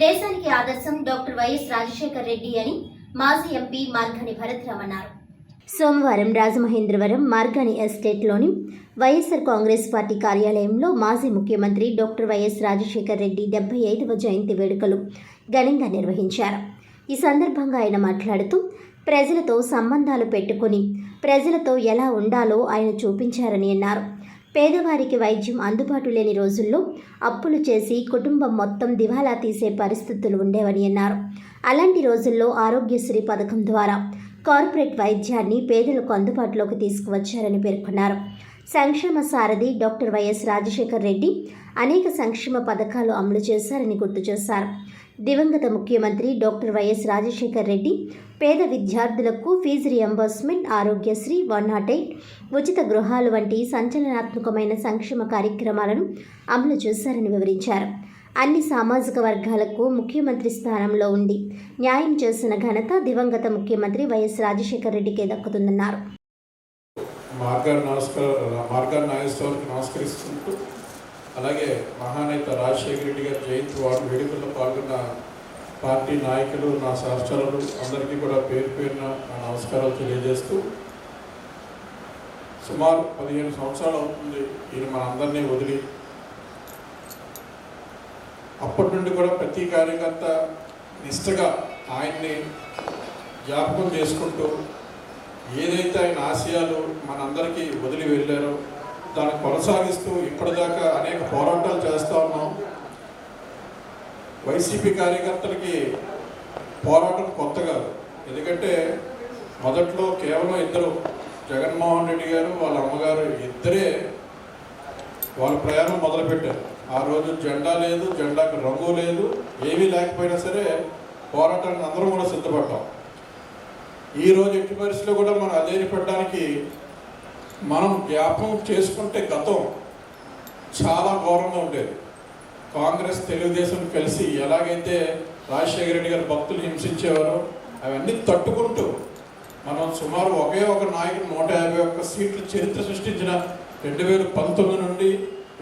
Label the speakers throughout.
Speaker 1: దేశానికి ఆదర్శం doctor YS Rajasekhar Reddy అని మాజీ ఎంపీ మార్గాని భరత్రామ్ అన్నారు. సోమవారం రాజమహేంద్రవరం మార్గాని ఎస్టేట్లోని వైఎస్ఆర్ కాంగ్రెస్ పార్టీ కార్యాలయంలో మాజీ ముఖ్యమంత్రి డాక్టర్ వైఎస్ రాజశేఖర్ రెడ్డి 75వ జయంతి వేడుకలు ఘనంగా నిర్వహించారు. ఈ సందర్భంగా ఆయన మాట్లాడుతూ ప్రజలతో సంబంధాలు పెట్టుకుని ప్రజలతో ఎలా ఉండాలో ఆయన చూపించారని అన్నారు. పేదవారికి వైద్యం అందుబాటు లేని రోజుల్లో అప్పులు చేసి కుటుంబం మొత్తం దివాలా తీసే పరిస్థితులు ఉండేవని అన్నారు. అలాంటి రోజుల్లో ఆరోగ్యశ్రీ పథకం ద్వారా కార్పొరేట్ వైద్యాన్ని పేదలకు అందుబాటులోకి తీసుకువచ్చారని పేర్కొన్నారు. సంక్షేమ సారథి డాక్టర్ వైఎస్ రాజశేఖర్ రెడ్డి అనేక సంక్షేమ పథకాలు అమలు చేశారని గుర్తు చేశారు. దివంగత ముఖ్యమంత్రి డాక్టర్ వైఎస్ రాజశేఖర్ రెడ్డి పేద విద్యార్థులకు ఫీజు రియంబర్స్మెంట్, ఆరోగ్యశ్రీ, 108, ఉచిత గృహాలు వంటి సంచలనాత్మకమైన సంక్షేమ కార్యక్రమాలను అమలు చేశారని వివరించారు. అన్ని సామాజిక వర్గాలకు ముఖ్యమంత్రి స్థానంలో ఉండి న్యాయం చేసిన ఘనత దివంగత ముఖ్యమంత్రి వైఎస్ రాజశేఖర్ రెడ్డికే దక్కుతుందన్నారు.
Speaker 2: అలాగే మహానేత రాజశేఖర రెడ్డి గారి జయంతి వేడుకల్లో పాల్గొన్న పార్టీ నాయకులు, నా సహచరులు అందరికీ కూడా పేరు పేరున నా నమస్కారాలు తెలియజేస్తూ, సుమారు 15 సంవత్సరాలు అవుతుంది ఈయన మనందరినీ వదిలి. అప్పటి నుండి కూడా ప్రతి కార్యకర్త నిష్ఠగా ఆయన్ని జ్ఞాపకం చేసుకుంటూ ఏదైతే ఆయన ఆశయాలు మనందరికీ వదిలి వెళ్ళారో దాన్ని కొనసాగిస్తూ ఇప్పటిదాకా అనేక పోరాటాలు చేస్తూ ఉన్నాం. వైసీపీ కార్యకర్తలకి పోరాటం కొత్త కాదు. ఎందుకంటే మొదట్లో కేవలం ఇద్దరు, జగన్మోహన్ రెడ్డి గారు వాళ్ళ అమ్మగారు ఇద్దరే వాళ్ళ ప్రయాణం మొదలుపెట్టారు. ఆ రోజు జెండా లేదు, జెండాకు రంగు లేదు, ఏమీ లేకపోయినా సరే పోరాటానికి అందరం కూడా సిద్ధపడ్డాం. ఈరోజు ఎట్టి పరిస్థితుల్లో కూడా మనం అధైర్యపడడానికి మనం జ్ఞాపకం చేసుకుంటే గతం చాలా ఘోరంగా ఉండేది. కాంగ్రెస్, తెలుగుదేశం కలిసి ఎలాగైతే రాజశేఖర రెడ్డి గారు భక్తులు హింసించేవారో అవన్నీ తట్టుకుంటూ మనం సుమారు ఒకే ఒక నాయకుడు 151 సీట్లు చరిత్ర సృష్టించిన 2019 నుండి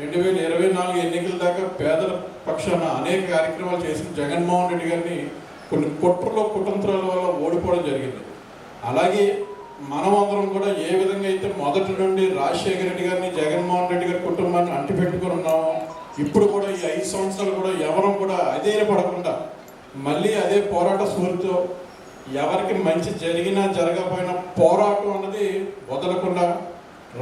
Speaker 2: 2024 ఎన్నికల దాకా పేదల పక్షాన అనేక కార్యక్రమాలు చేసిన జగన్మోహన్ రెడ్డి గారిని కొన్ని కుట్రల వల్ల ఓడిపోవడం జరిగింది. అలాగే మనమందరం కూడా ఏ విధంగా అయితే మొదటి నుండి రాజశేఖర రెడ్డి గారిని, జగన్మోహన్ రెడ్డి గారి కుటుంబాన్ని అంటిపెట్టుకుని ఉన్నామో, ఇప్పుడు కూడా ఈ 5 సంవత్సరాలు కూడా ఎవరం కూడా అధైర్యపడకుండా మళ్ళీ అదే పోరాట స్ఫూర్తితో ఎవరికి మంచి జరిగినా జరగకపోయినా పోరాటం అన్నది వదలకుండా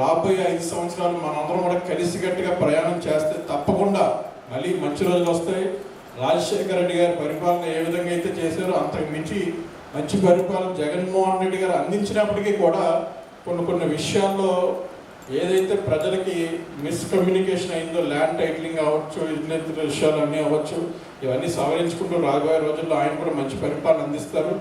Speaker 2: రాబోయే 5 సంవత్సరాలు మనందరం కూడా కలిసికట్టుగా ప్రయాణం చేస్తే తప్పకుండా మళ్ళీ మంచి రోజులు వస్తాయి. రాజశేఖర రెడ్డి గారి పరిపాలన ఏ విధంగా అయితే చేశారో అంతకు మించి మంచి పరిపాలన జగన్మోహన్ రెడ్డి గారు అందించినప్పటికీ కూడా కొన్ని విషయాల్లో ఏదైతే ప్రజలకి మిస్కమ్యూనికేషన్ అయిందో, ల్యాండ్ టైటిలింగ్ అవ్వచ్చు, ఇతర విషయాలు అన్నీ అవ్వచ్చు, ఇవన్నీ సవరించుకుంటూ రాబోయే రోజుల్లో ఆయన కూడా మంచి పరిపాలన అందిస్తారు.